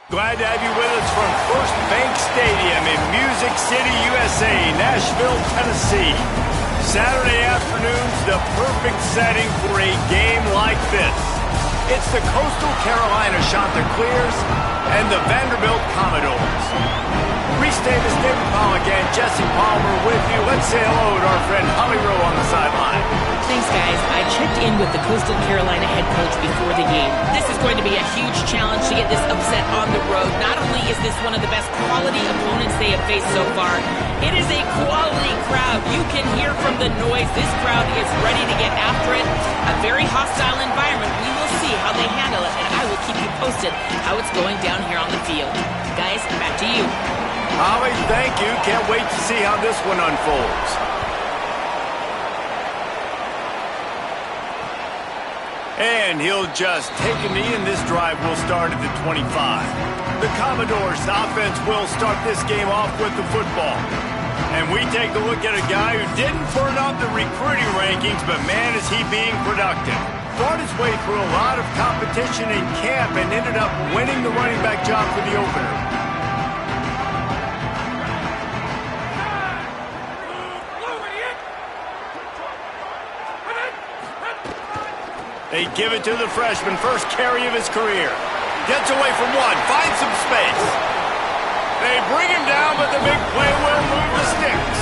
Glad to have you with us from First Bank Stadium in Music City, USA, Nashville, Tennessee. Saturday afternoon's the perfect setting for a game like this. It's the Coastal Carolina Chanticleers and the Vanderbilt Commodores. Reese Davis, David Pollack, and Jesse Palmer with you. Let's say hello to our friend Holly Rowe on the sideline. Thanks, guys. I checked in with the Coastal Carolina head coach before the game. This is going to be a huge challenge to get this upset on the road. Not only is this one of the best quality opponents they have faced so far, it is a quality crowd. You can hear from the noise. This crowd is ready to get after it. A very hostile environment. We will see how they handle it, and I will keep you posted how it's going down here on the field. Guys, back to you. Holly, thank you. Can't wait to see how this one unfolds. And he'll just take a knee, and this drive will start at the 25. The Commodores' offense will start this game off with the football. And we take a look at a guy who didn't burn up the recruiting rankings, but man, is he being productive. Fought his way through a lot of competition in camp and ended up winning the running back job for the opener. They give it to the freshman, first carry of his career. Gets away from one, finds some space. They bring him down, but the big play will move the sticks.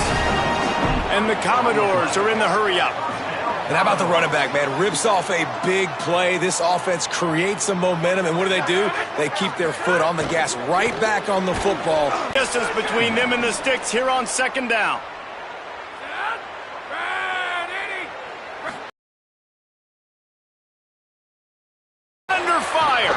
And the Commodores are in the hurry-up. And how about the running back, man? Rips off a big play. This offense creates some momentum, and what do? They keep their foot on the gas, right back on the football. Distance between them and the sticks here on second down. Under fire,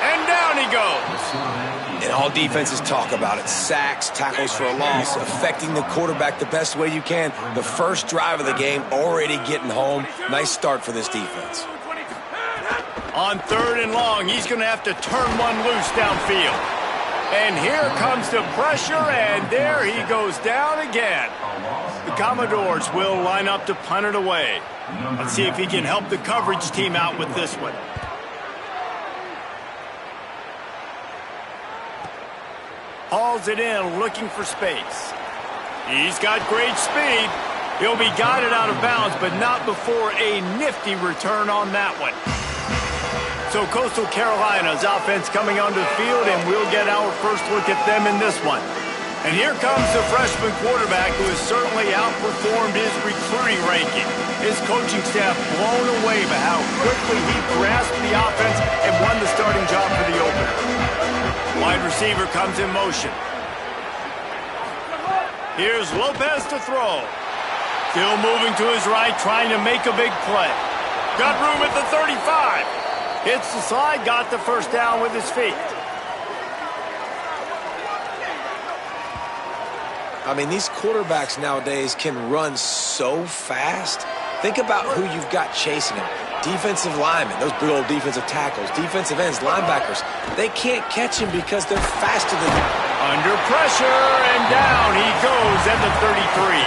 and down he goes. And all defenses talk about it. Sacks, tackles for a loss, affecting the quarterback the best way you can. The first drive of the game, already getting home. Nice start for this defense. On third and long, he's going to have to turn one loose downfield. And here comes the pressure, and there he goes down again. The Commodores will line up to punt it away. Let's see if he can help the coverage team out with this one. Hauls it in, looking for space. He's got great speed. He'll be guided out of bounds, but not before a nifty return on that one. So Coastal Carolina's offense coming onto the field, and we'll get our first look at them in this one. And here comes the freshman quarterback who has certainly outperformed his recruiting ranking. His coaching staff blown away by how quickly he grasped the offense and won the starting job for the opener. Wide receiver comes in motion. Here's Lopez to throw. Still moving to his right, trying to make a big play. Got room at the 35. Hits the slide, got the first down with his feet. I mean, these quarterbacks nowadays can run so fast. Think about who you've got chasing them. Defensive linemen, those big old defensive tackles, defensive ends, linebackers. They can't catch him because they're faster than them. Under pressure, and down he goes at the 33.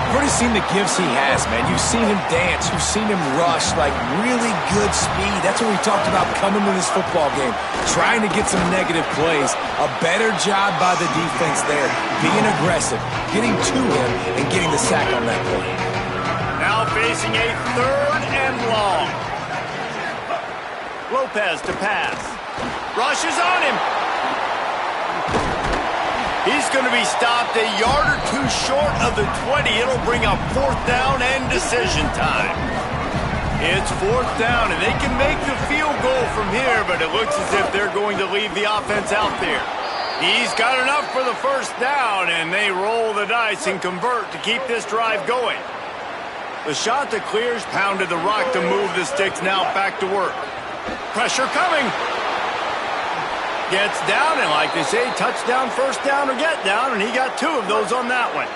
You've already seen the gifts he has, man. You've seen him dance. You've seen him rush, like really good speed. That's what we talked about coming to this football game, trying to get some negative plays. A better job by the defense there, being aggressive, getting to him, and getting the sack on that play. Now facing a third and long. Lopez to pass. Rushes on him. He's going to be stopped a yard or two short of the 20. It'll bring up fourth down and decision time. It's fourth down, and they can make the field goal from here, but it looks as if they're going to leave the offense out there. He's got enough for the first down, and they roll the dice and convert to keep this drive going. The Chanticleers pounded the rock to move the sticks, now back to work. Pressure coming. Gets down, and like they say, touchdown, first down, or get down, and he got two of those on that one.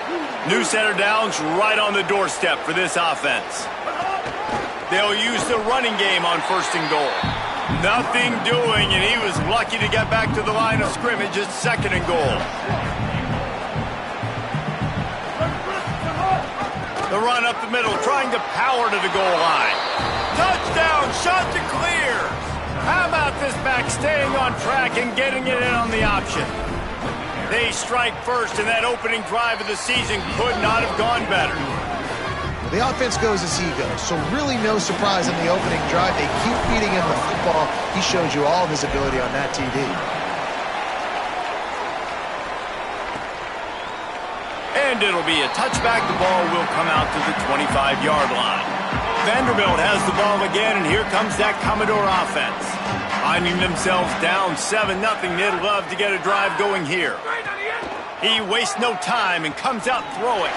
New set of downs right on the doorstep for this offense. They'll use the running game on first and goal. Nothing doing, and he was lucky to get back to the line of scrimmage at second and goal. The run up the middle, trying to power to the goal line. Touchdown, Chanticleers! How about this back staying on track and getting it in on the option? They strike first, and that opening drive of the season could not have gone better. The offense goes as he goes, so really no surprise in the opening drive. They keep feeding him the football. He showed you all of his ability on that TD. And it'll be a touchback. The ball will come out to the 25-yard line. Vanderbilt has the ball again, and here comes that Commodore offense. Finding themselves down 7-0, they'd love to get a drive going here. He wastes no time and comes out throwing.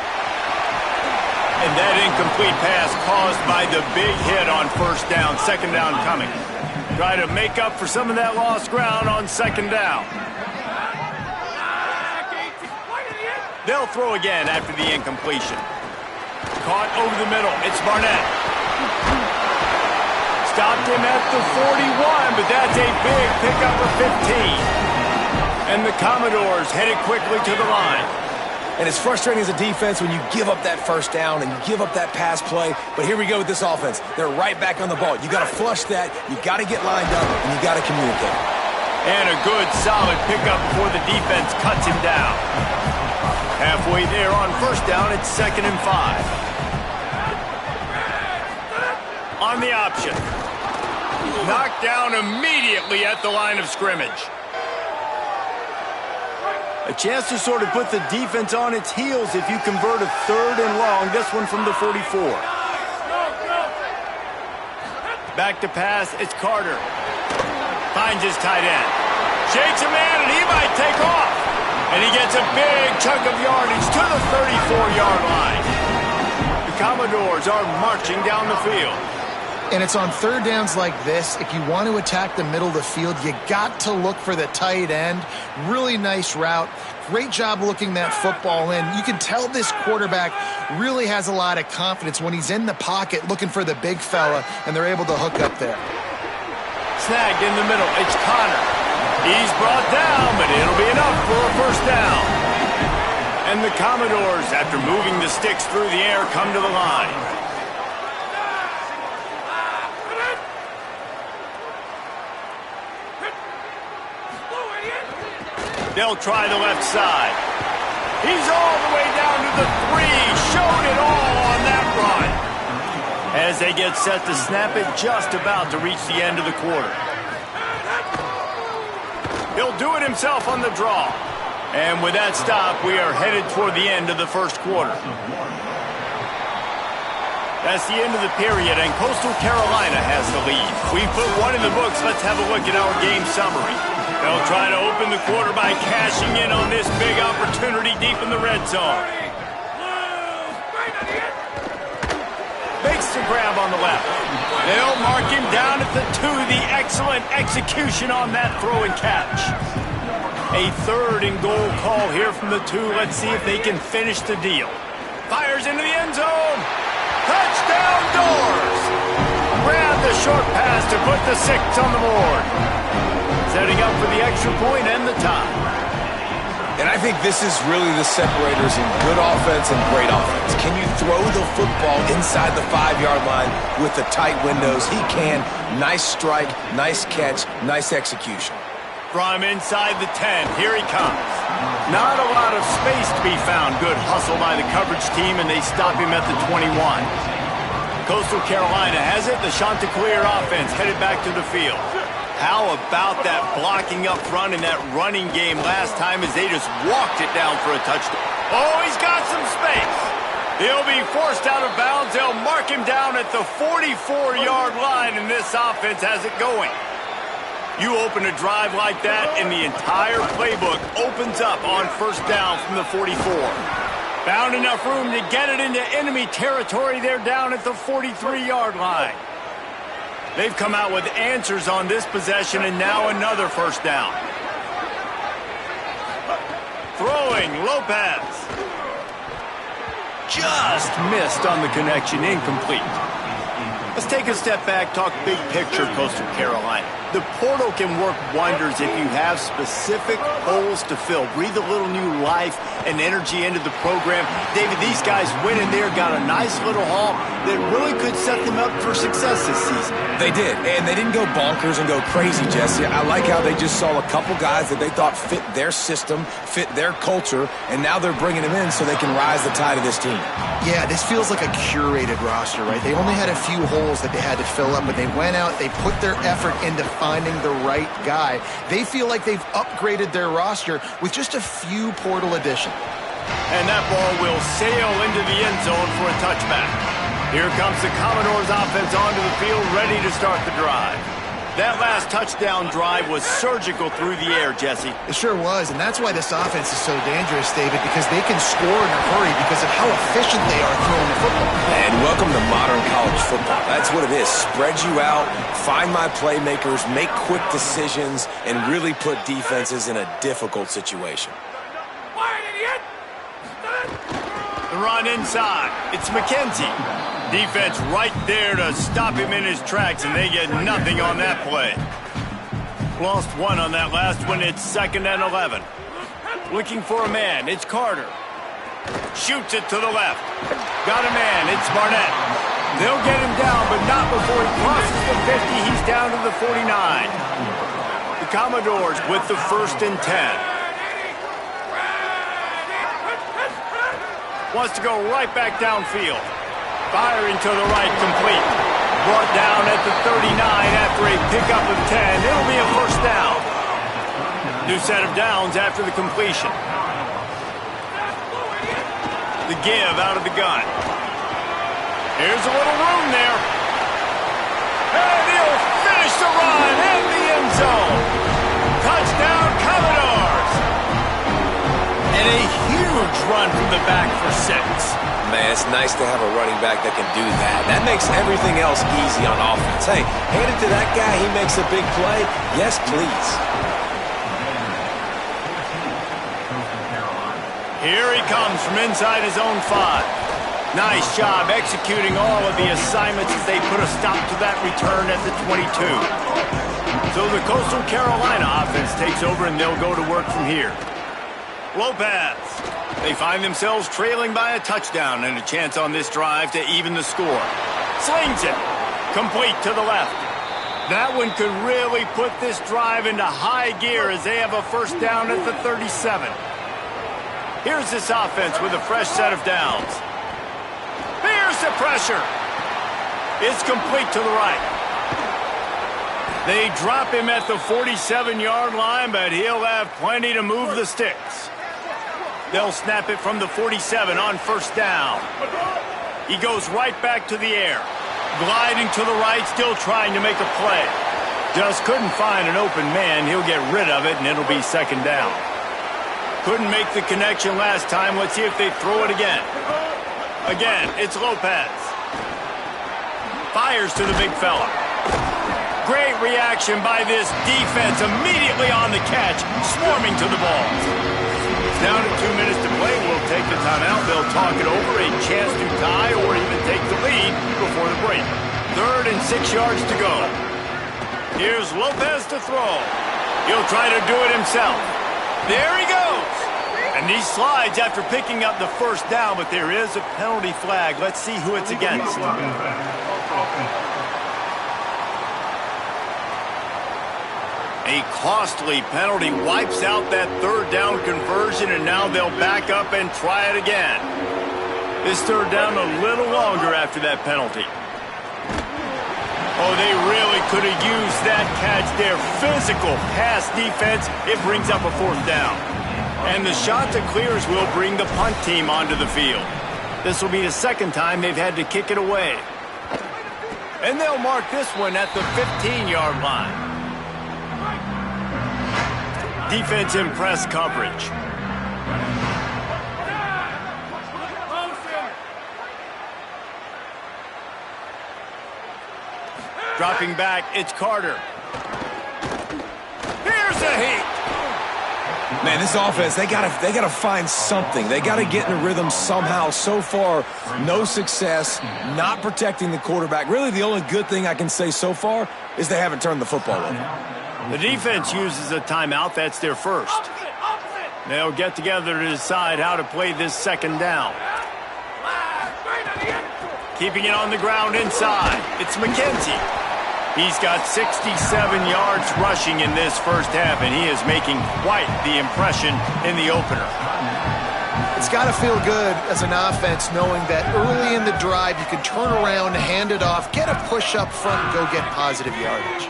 And that incomplete pass caused by the big hit on first down, second down coming. Try to make up for some of that lost ground on second down. They'll throw again after the incompletion. Caught over the middle. It's Barnett. Stopped him at the 41, but that's a big pickup of 15. And the Commodores headed quickly to the line. And it's frustrating as a defense when you give up that first down and you give up that pass play. But here we go with this offense. They're right back on the ball. You got to flush that. You got to get lined up, and you got to communicate. And a good, solid pickup before the defense cuts him down. Halfway there on first down, it's 2nd and 5. On the option. Knocked down immediately at the line of scrimmage. A chance to sort of put the defense on its heels if you convert a 3rd and long. This one from the 44. Back to pass, it's Carter. Finds his tight end. Shakes a man, and he might take off. And he gets a big chunk of yardage to the 34-yard line. The Commodores are marching down the field. And it's on third downs like this. If you want to attack the middle of the field, you got to look for the tight end. Really nice route. Great job looking that football in. You can tell this quarterback really has a lot of confidence when he's in the pocket looking for the big fella, and they're able to hook up there. Snagged in the middle. It's Connor. He's brought down, but it'll be enough for a first down. And the Commodores, after moving the sticks through the air, come to the line. They'll try the left side. He's all the way down to the 3. Showed it all on that run. As they get set to snap it, just about to reach the end of the quarter. He'll do it himself on the draw. And with that stop, we are headed toward the end of the first quarter. That's the end of the period, and Coastal Carolina has the lead. We put one in the books. Let's have a look at our game summary. They'll try to open the quarter by cashing in on this big opportunity deep in the red zone. Makes the grab on the left. They'll mark him down at the 2. The excellent execution on that throw and catch. A 3rd and goal call here from the 2. Let's see if they can finish the deal. Fires into the end zone. Touchdown Doors! Grab the short pass to put the 6 on the board. Setting up for the extra point and the tie. And I think this is really the separators in good offense and great offense. Can you throw the football inside the 5-yard line with the tight windows? He can. Nice strike, nice catch, nice execution. From inside the 10, here he comes. Not a lot of space to be found. Good hustle by the coverage team, and they stop him at the 21. Coastal Carolina has it. The Chanticleer offense headed back to the field. How about that blocking up front in that running game last time as they just walked it down for a touchdown? Oh, he's got some space. He'll be forced out of bounds. They'll mark him down at the 44-yard line, and this offense has it going. You open a drive like that, and the entire playbook opens up on first down from the 44. Found enough room to get it into enemy territory. They're down at the 43-yard line. They've come out with answers on this possession, and now another first down. Throwing, Lopez. Just missed on the connection, incomplete. Let's take a step back, talk big picture Coastal Carolina. The portal can work wonders if you have specific holes to fill. Breathe a little new life and energy into the program. David, these guys went in there, got a nice little haul that really could set them up for success this season. They did, and they didn't go bonkers and go crazy, Jesse. I like how they just saw a couple guys that they thought fit their system, fit their culture, and now they're bringing them in so they can rise the tide of this team. Yeah, this feels like a curated roster, right? They only had a few holes that they had to fill up, but they went out, they put their effort into finding the right guy. They feel like they've upgraded their roster with just a few portal additions. And that ball will sail into the end zone for a touchback. Here comes the Commodores offense onto the field, ready to start the drive. That last touchdown drive was surgical through the air, Jesse. It sure was, and that's why this offense is so dangerous, David, because they can score in a hurry because of how efficient they are throwing the football. And welcome to modern college football. That's what it is. Spread you out, find my playmakers, make quick decisions, and really put defenses in a difficult situation. The run inside. It's McKenzie. Defense right there to stop him in his tracks, and they get nothing on that play. Lost one on that last one. It's 2nd and 11. Looking for a man. It's Carter. Shoots it to the left. Got a man. It's Barnett. They'll get him down, but not before he crosses the 50. He's down to the 49. The Commodores with the 1st and 10. Wants to go right back downfield. Firing to the right, complete. Brought down at the 39 after a pickup of 10. It'll be a 1st down. New set of downs after the completion. The give out of the gun. Here's a little room there. And he'll finish the run in the end zone. Touchdown, Commodores. And a huge run from the back for 6. Man, it's nice to have a running back that can do that. That makes everything else easy on offense. Hey, hand it to that guy. He makes a big play. Yes, please. Here he comes from inside his own 5. Nice job executing all of the assignments as they put a stop to that return at the 22. So the Coastal Carolina offense takes over, and they'll go to work from here. Lopez. They find themselves trailing by a touchdown and a chance on this drive to even the score. Slings it. Complete to the left. That one could really put this drive into high gear as they have a 1st down at the 37. Here's this offense with a fresh set of downs. Here's the pressure. It's complete to the right. They drop him at the 47-yard line, but he'll have plenty to move the sticks. They'll snap it from the 47 on 1st down. He goes right back to the air. Gliding to the right, still trying to make a play. Just couldn't find an open man. He'll get rid of it, and it'll be 2nd down. Couldn't make the connection last time. Let's see if they throw it again. Again, it's Lopez. Fires to the big fella. Great reaction by this defense. Immediately on the catch, swarming to the ball. Down to 2 minutes to play. We'll take the timeout. They'll talk it over. A chance to tie or even take the lead before the break. 3rd and 6 yards to go. Here's Lopez to throw. He'll try to do it himself. There he goes. And he slides after picking up the 1st down, but there is a penalty flag. Let's see who it's against. A costly penalty wipes out that 3rd down conversion, and now they'll back up and try it again. This 3rd down a little longer after that penalty. Oh, they really could have used that catch there. Physical pass defense. It brings up a 4th down. And the shot that clears will bring the punt team onto the field. This will be the 2nd time they've had to kick it away. And they'll mark this one at the 15-yard line. Defense in press coverage. Dropping back, it's Carter. Here's a heat. Man, this offense, they gotta find something. They gotta get in a rhythm somehow. So far, no success, not protecting the quarterback. Really, the only good thing I can say so far is they haven't turned the football over. The defense uses a timeout. That's their first. They'll get together to decide how to play this second down. Keeping it on the ground inside. It's McKenzie. He's got 67 yards rushing in this first half, and he is making quite the impression in the opener. It's got to feel good as an offense knowing that early in the drive you can turn around, hand it off, get a push up front, and go get positive yardage.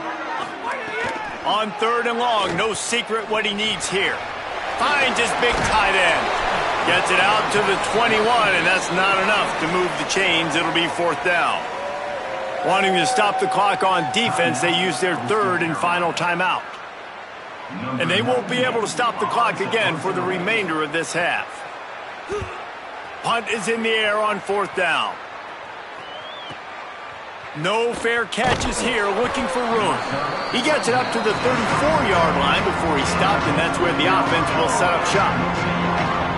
On 3rd and long, no secret what he needs here. Finds his big tight end. Gets it out to the 21, and that's not enough to move the chains. It'll be 4th down. Wanting to stop the clock on defense, they use their 3rd and final timeout. And they won't be able to stop the clock again for the remainder of this half. Punt is in the air on 4th down. No fair catches here, looking for room. He gets it up to the 34-yard line before he stopped, and that's where the offense will set up shop.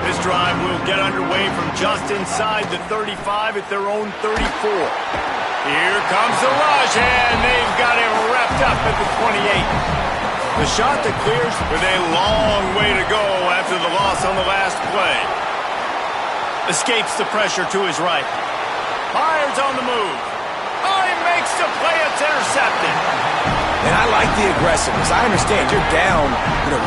This drive will get underway from just inside the 35 at their own 34. Here comes the rush, and they've got him wrapped up at the 28. The shot that clears with a long way to go after the loss on the last play. Escapes the pressure to his right. Fires on the move. Oh, he makes the play. It's intercepted. And I like the aggressiveness. I understand you're down,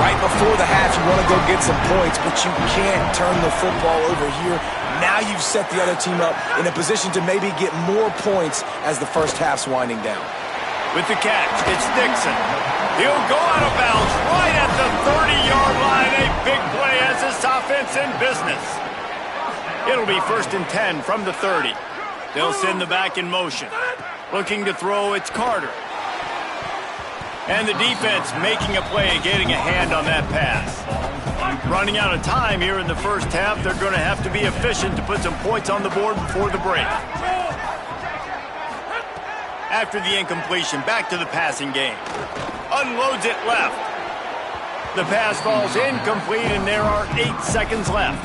right before the half. You want to go get some points, but you can't turn the football over here. Now you've set the other team up in a position to maybe get more points as the first half's winding down. With the catch, it's Dixon. He'll go out of bounds right at the 30-yard line. A big play as this offense in business. It'll be 1st and 10 from the 30. They'll send the back in motion. Looking to throw, it's Carter. And the defense making a play and getting a hand on that pass. Running out of time here in the first half. They're going to have to be efficient to put some points on the board before the break. After the incompletion, back to the passing game. Unloads it left. The pass falls incomplete, and there are 8 seconds left.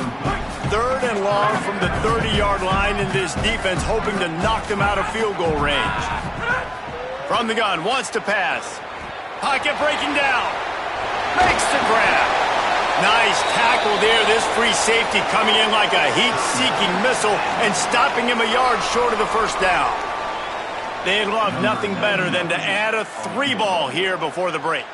3rd and long from the 30-yard line, and this defense hoping to knock them out of field goal range. From the gun, wants to pass. Pocket breaking down. Makes the grab. Nice tackle there. This free safety coming in like a heat-seeking missile and stopping him a yard short of the first down. They'd love nothing better than to add a 3-ball here before the break.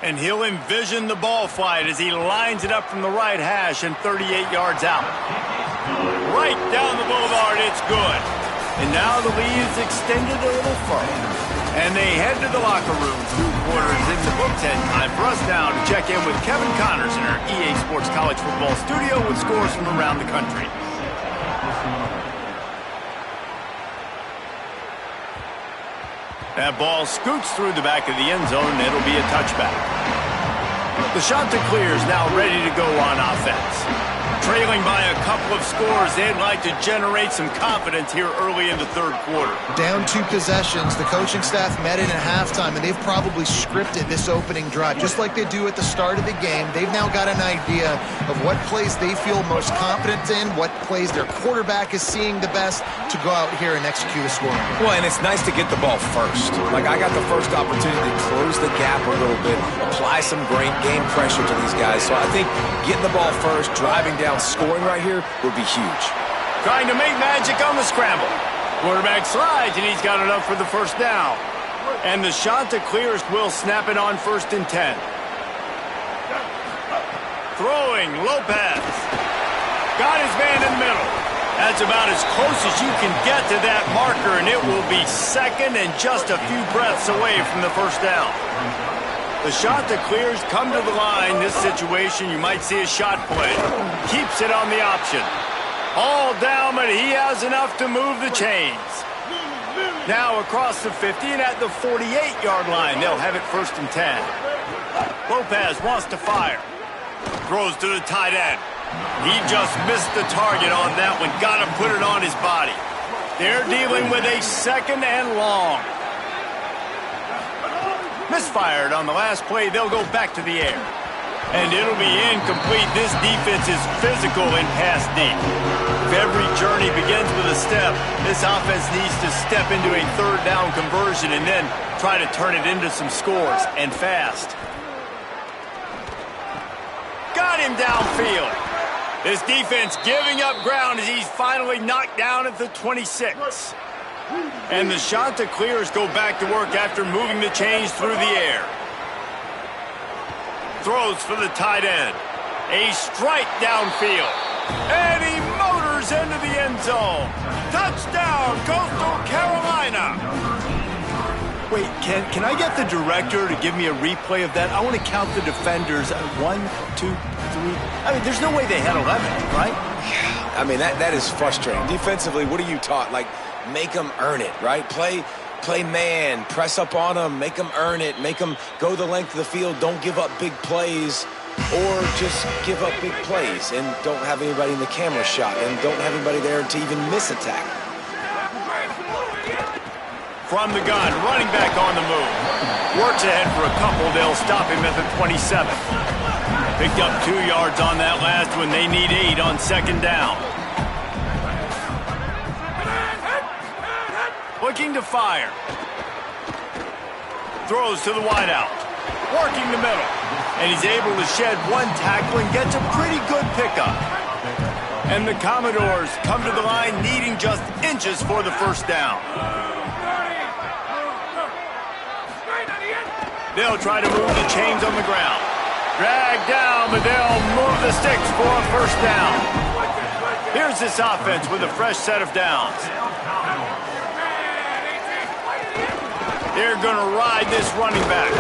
And he'll envision the ball flight as he lines it up from the right hash and 38 yards out. Right down the boulevard, it's good. And now the lead is extended a little further. And they head to the locker room. 2 quarters in the books, and time for us now to check in with Kevin Connors in our EA Sports College Football studio with scores from around the country. That ball scoots through the back of the end zone, and it'll be a touchback. The shot to clear is now ready to go on offense. Trailing by a couple of scores, they'd like to generate some confidence here early in the 3rd quarter. Down 2 possessions. The coaching staff met in at halftime, and they've probably scripted this opening drive, just like they do at the start of the game. They've now got an idea of what plays they feel most confident in, what plays their quarterback is seeing the best to go out here and execute a score. Well, and it's nice to get the ball first. Like, I got the first opportunity to close the gap a little bit, apply some great game pressure to these guys. So I think getting the ball first, driving down, scoring right here would be huge. Trying to make magic on the scramble. Quarterback slides, and he's got enough for the first down. And the shot to clear will snap it on 1st and 10. Throwing, Lopez. Got his man in the middle. That's about as close as you can get to that marker, and it will be 2nd and just a few breaths away from the first down. The shot that clears come to the line. This situation, you might see a shot play. Keeps it on the option. All down, but he has enough to move the chains. Now across the 50 and at the 48-yard line. They'll have it 1st and 10. Lopez wants to fire. Throws to the tight end. He just missed the target on that one. Got to put it on his body. They're dealing with a 2nd and long. Misfired on the last play. They'll go back to the air. And it'll be incomplete. This defense is physical and pass deep. If every journey begins with a step, this offense needs to step into a third down conversion and then try to turn it into some scores, and fast. Got him downfield. This defense giving up ground as he's finally knocked down at the 26. And the Chanticleers go back to work after moving the chains through the air. Throws for the tight end. A strike downfield. And he motors into the end zone. Touchdown, Coastal Carolina. Wait, can I get the director to give me a replay of that? I want to count the defenders. 1, 2, 3. I mean, there's no way they had 11, right? Yeah, I mean, that is frustrating. Defensively, what are you taught? Like, make them earn it, right? Play man, press up on them, make them earn it, make them go the length of the field, don't give up big plays, or just give up big plays and don't have anybody in the camera shot and don't have anybody there to even miss a tackle. From the gun, running back on the move. Works ahead for a couple, they'll stop him at the 27. Picked up 2 yards on that last one, they need 8 on second down. Looking to fire. Throws to the wideout. Working the middle. And he's able to shed 1 tackle and gets a pretty good pickup. And the Commodores come to the line needing just inches for the first down. They'll try to move the chains on the ground. Drag down, but they'll move the sticks for a first down. Here's this offense with a fresh set of downs. They're going to ride this running back.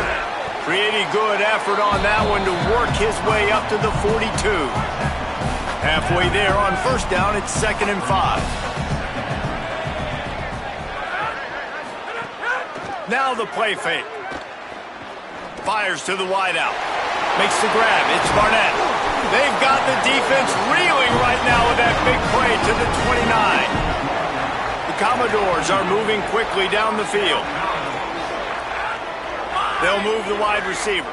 Pretty good effort on that one to work his way up to the 42. Halfway there on first down, it's 2nd and 5. Now the play fake. Fires to the wideout. Makes the grab. It's Barnett. They've got the defense reeling right now with that big play to the 29. The Commodores are moving quickly down the field. They'll move the wide receiver.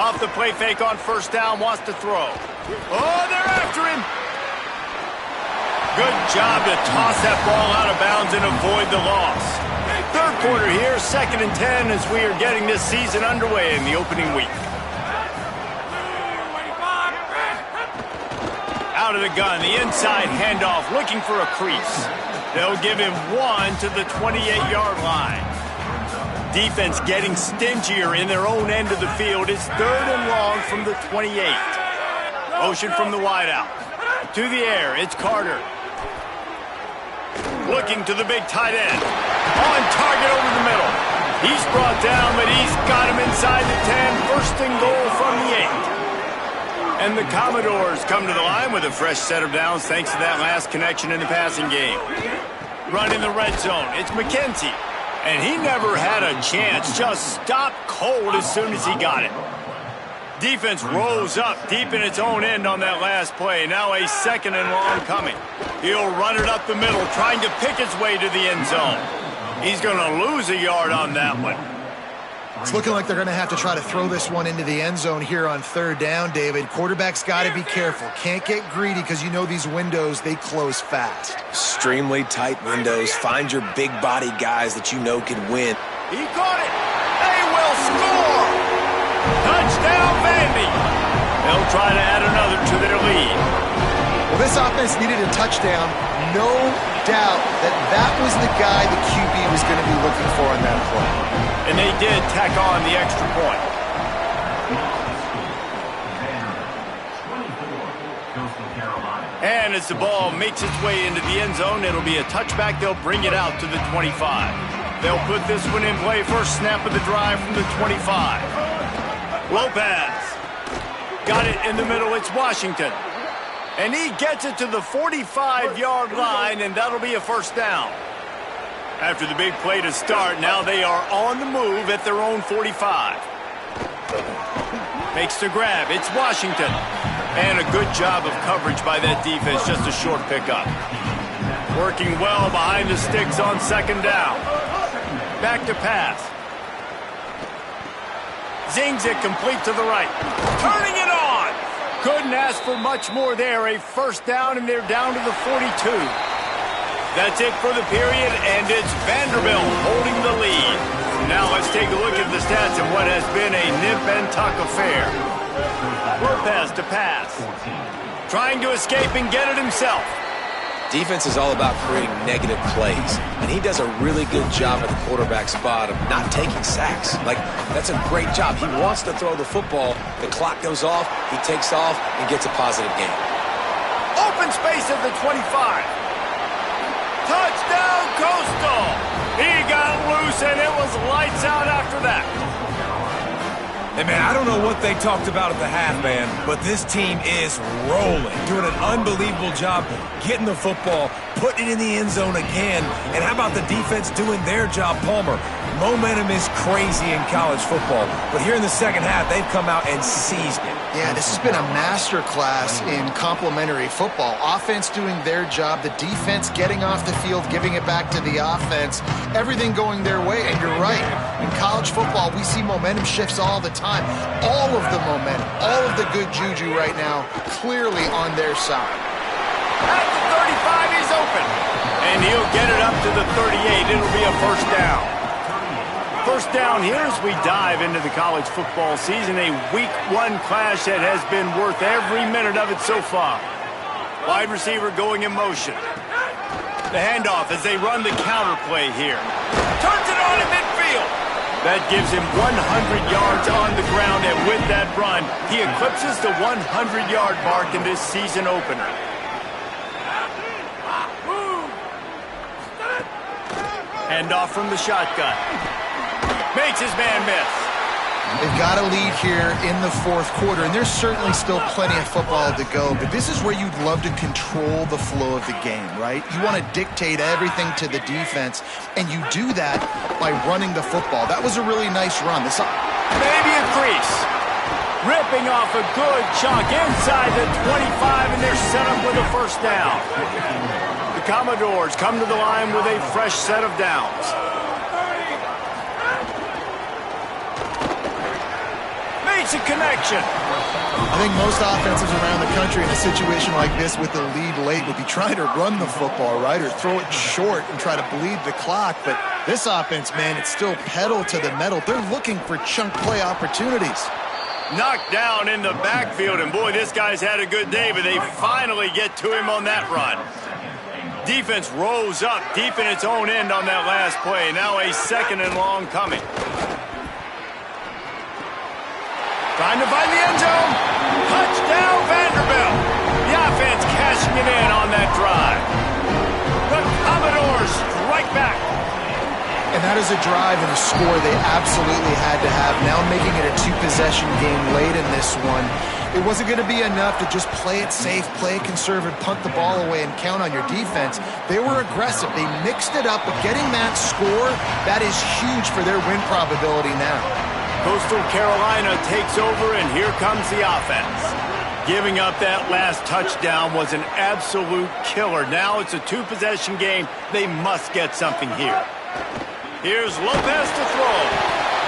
Off the play fake on first down, wants to throw. Oh, they're after him. Good job to toss that ball out of bounds and avoid the loss. Third quarter here, 2nd and 10 as we are getting this season underway in the opening week. Out of the gun, the inside handoff, looking for a crease. They'll give him 1 to the 28-yard line. Defense getting stingier in their own end of the field. It's 3rd and long from the 28. Motion from the wideout. To the air, it's Carter. Looking to the big tight end. On target over the middle. He's brought down, but he's got him inside the 10. First and goal from the 8. And the Commodores come to the line with a fresh set of downs thanks to that last connection in the passing game. Run in the red zone. It's McKenzie. And he never had a chance. Just stopped cold as soon as he got it. Defense rose up deep in its own end on that last play. Now a 2nd and long coming. He'll run it up the middle, trying to pick his way to the end zone. He's going to lose a yard on that one. It's looking like they're going to have to try to throw this one into the end zone here on 3rd down, David. Quarterback's got to be careful. Can't get greedy because you know these windows, they close fast. Extremely tight windows. Find your big body guys that you know can win. He caught it. They will score. Touchdown, Vandy. They'll try to add another to their lead. Well, this offense needed a touchdown. No doubt that was the guy the QB was going to be looking for on that play. And they did tack on the extra point. And as the ball makes its way into the end zone, it'll be a touchback. They'll bring it out to the 25. They'll put this one in play. First snap of the drive from the 25. Lopez. Got it in the middle. It's Washington. And he gets it to the 45-yard line, and that'll be a first down. After the big play to start, now they are on the move at their own 45. Makes the grab. It's Washington. And a good job of coverage by that defense. Just a short pickup. Working well behind the sticks on second down. Back to pass. zings it complete to the right. Turning it on. Couldn't ask for much more there. A first down, and they're down to the 42. That's it for the period, and it's Vanderbilt holding the lead. Now let's take a look at the stats of what has been a nip-and-tuck affair. Lopez to pass. Trying to escape and get it himself. Defense is all about creating negative plays, and he does a really good job at the quarterback spot of not taking sacks. Like, that's a great job. He wants to throw the football. The clock goes off, he takes off, and gets a positive gain. Open space at the 25. Touchdown, Coastal! He got loose, and it was lights out after that. Hey, man, I don't know what they talked about at the half, man, but this team is rolling, doing an unbelievable job getting the football, putting it in the end zone again, and how about the defense doing their job, Palmer? Momentum is crazy in college football, but here in the second half, they've come out and seized it. Yeah, this has been a masterclass in complementary football. Offense doing their job, the defense getting off the field, giving it back to the offense, everything going their way. And you're right, in college football, we see momentum shifts all the time. All of the momentum, all of the good juju right now, clearly on their side. At the 35, he's open. And he'll get it up to the 38. It'll be a first down. First down here as we dive into the college football season. A week one clash that has been worth every minute of it so far. Wide receiver going in motion. The handoff as they run the counter play here. Turns it on in midfield. That gives him 100 yards on the ground, and with that run, he eclipses the 100-yard mark in this season opener. Handoff from the shotgun. Makes his man miss. They've got a lead here in the fourth quarter, and there's certainly still plenty of football to go, but this is where you'd love to control the flow of the game, right? You want to dictate everything to the defense, and you do that by running the football. That was a really nice run. Maybe a crease. Ripping off a good chunk inside the 25, and they're set up with a first down. The Commodores come to the line with a fresh set of downs. A connection. I think most offenses around the country in a situation like this with the lead late would be trying to run the football, right, or throw it short and try to bleed the clock. But this offense, man, it's still pedal to the metal. They're looking for chunk play opportunities. Knocked down in the backfield, and boy, this guy's had a good day, but they finally get to him on that run. Defense rose up deep in its own end on that last play. Now a second and long coming. Trying to find the end zone. Touchdown, Vanderbilt. The offense cashing it in on that drive. The Commodores strike back. And that is a drive and a score they absolutely had to have. Now making it a two-possession game late in this one. It wasn't going to be enough to just play it safe, play it conservative, punt the ball away, and count on your defense. They were aggressive. They mixed it up, but getting that score, that is huge for their win probability now. Coastal Carolina takes over, and here comes the offense. Giving up that last touchdown was an absolute killer. Now it's a two-possession game. They must get something here. Here's Lopez to throw.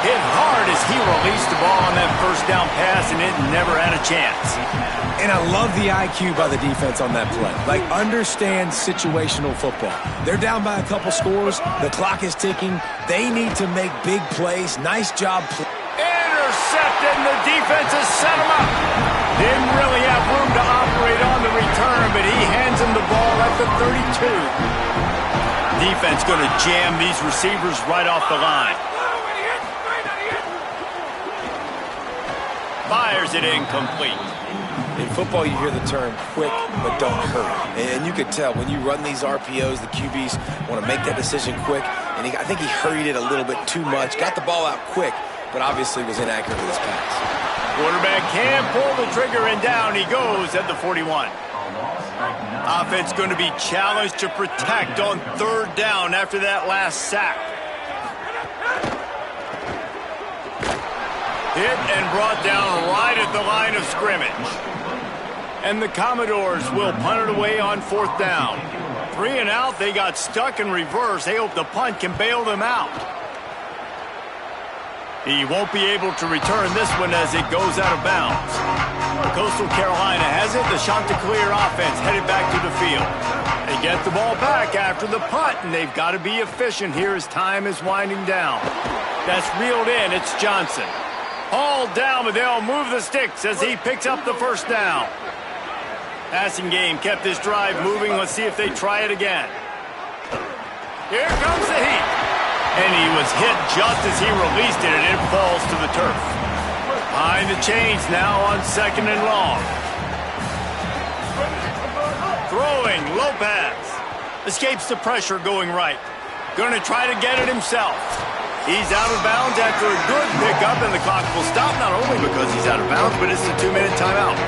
Hit hard as he released the ball on that first down pass, and it never had a chance. And I love the IQ by the defense on that play. Like, understand situational football. They're down by a couple scores. The clock is ticking. They need to make big plays. Nice job. Intercepted, and the defense has set him up. Didn't really have room to operate on the return, but he hands him the ball at the 32. Defense going to jam these receivers right off the line. Fires it incomplete. In football, you hear the term quick, but don't hurry. And you could tell when you run these RPOs, the QBs want to make that decision quick. And I think he hurried it a little bit too much. Got the ball out quick, but obviously was inaccurate with his pass. Quarterback can't pull the trigger, and down he goes at the 41. Offense going to be challenged to protect on third down after that last sack. Hit and brought down right at the line of scrimmage. And the Commodores will punt it away on fourth down. 3 and out, they got stuck in reverse. They hope the punt can bail them out. He won't be able to return this one as it goes out of bounds. Coastal Carolina has it. The Chanticleer offense headed back to the field. They get the ball back after the punt, and they've got to be efficient here as time is winding down. That's reeled in. It's Johnson. Hauled down, but they'll move the sticks as he picks up the first down. Passing game kept this drive moving. Let's see if they try it again. Here comes the heat. And he was hit just as he released it, and it falls to the turf. Behind the chains now on 2nd and long. Throwing, Lopez. Escapes the pressure going right. Going to try to get it himself. He's out of bounds after a good pickup, and the clock will stop not only because he's out of bounds, but it's a 2-minute timeout.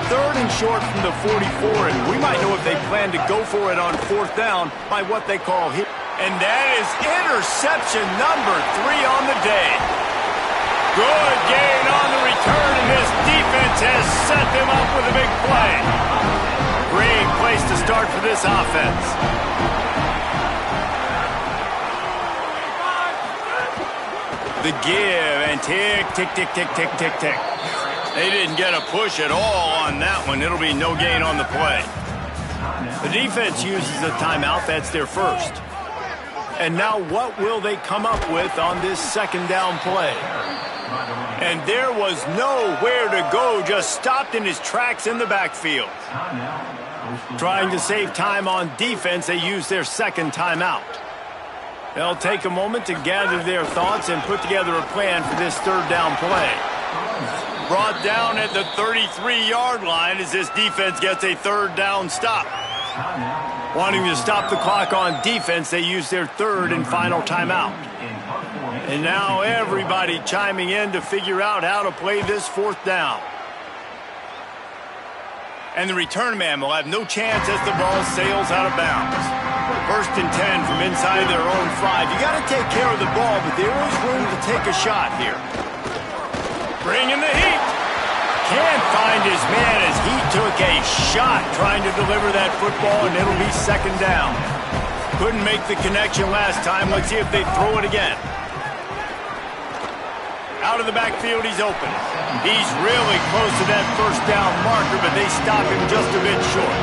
3rd and short from the 44, and we might know if they plan to go for it on 4th down by what they call hit. And that is interception number 3 on the day. Good gain on the return, and this defense has set them up with a big play. Great place to start for this offense. The give, and tick, tick, tick, tick, tick, tick, tick. They didn't get a push at all on that one. It'll be no gain on the play. The defense uses a timeout. That's their first. And now what will they come up with on this 2nd down play? And there was nowhere to go, just stopped in his tracks in the backfield. Trying to save time on defense, they use their 2nd timeout. They'll take a moment to gather their thoughts and put together a plan for this 3rd down play. Brought down at the 33-yard line as this defense gets a 3rd down stop. Wanting to stop the clock on defense, they use their 3rd and final timeout. And now everybody chiming in to figure out how to play this 4th down. And the return man will have no chance as the ball sails out of bounds. 1st and 10 from inside their own 5. You got to take care of the ball, but there is room to take a shot here. Bringing the heat. Can't find his man as he took a shot trying to deliver that football, and it'll be 2nd down. Couldn't make the connection last time. Let's see if they throw it again. Out of the backfield, he's open. He's really close to that 1st down marker, but they stop him just a bit short.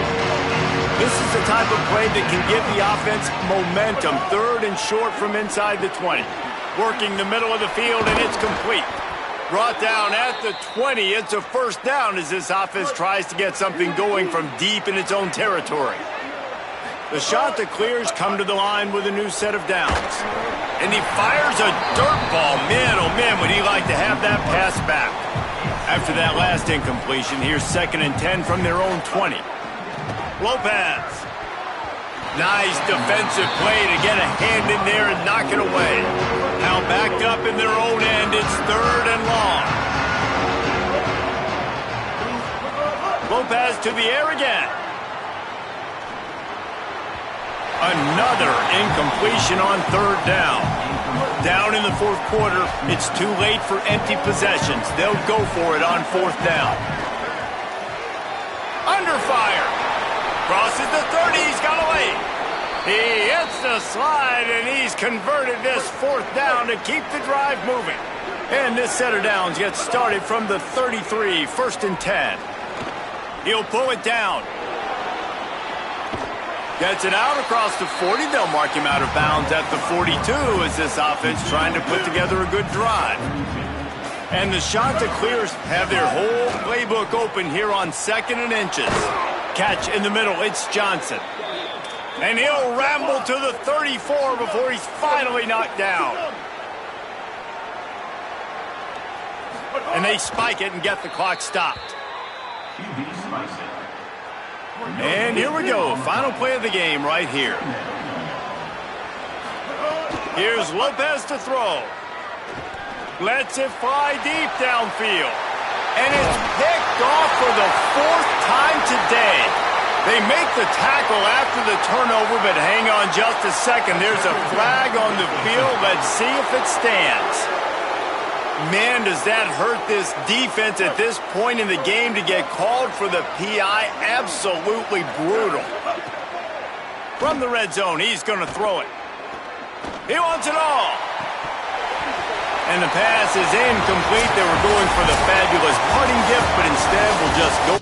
This is the type of play that can give the offense momentum. 3rd and short from inside the 20. Working the middle of the field, and it's complete. Brought down at the 20. It's a 1st down as this offense tries to get something going from deep in its own territory. The Chanticleers come to the line with a new set of downs. And he fires a dirt ball. Man, oh man, would he like to have that pass back. After that last incompletion, here's 2nd and 10 from their own 20. Lopez. Nice defensive play to get a hand in there and knock it away. Now backed up in their own end, it's 3rd and long. Lopez to the air again. Another incompletion on 3rd down. Down in the 4th quarter, it's too late for empty possessions. They'll go for it on 4th down. Under fire. Crosses the 30, he's got away. He hits the slide, and he's converted this 4th down to keep the drive moving. And this set of downs gets started from the 33, 1st and 10. He'll pull it down. Gets it out across the 40. They'll mark him out of bounds at the 42 as this offense trying to put together a good drive. And the Chanticleers have their whole playbook open here on 2nd and inches. Catch in the middle, it's Johnson. And he'll ramble to the 34 before he's finally knocked down. And they spike it and get the clock stopped. And here we go, final play of the game right here. Here's Lopez to throw. Lets it fly deep downfield. And it's picked off for the 4th time today. They make the tackle after the turnover, but hang on just a second. There's a flag on the field. Let's see if it stands. Man, does that hurt this defense at this point in the game to get called for the PI. Absolutely brutal. From the red zone, he's going to throw it. He wants it all. And the pass is incomplete. They were going for the fabulous putting gift, but instead will just go.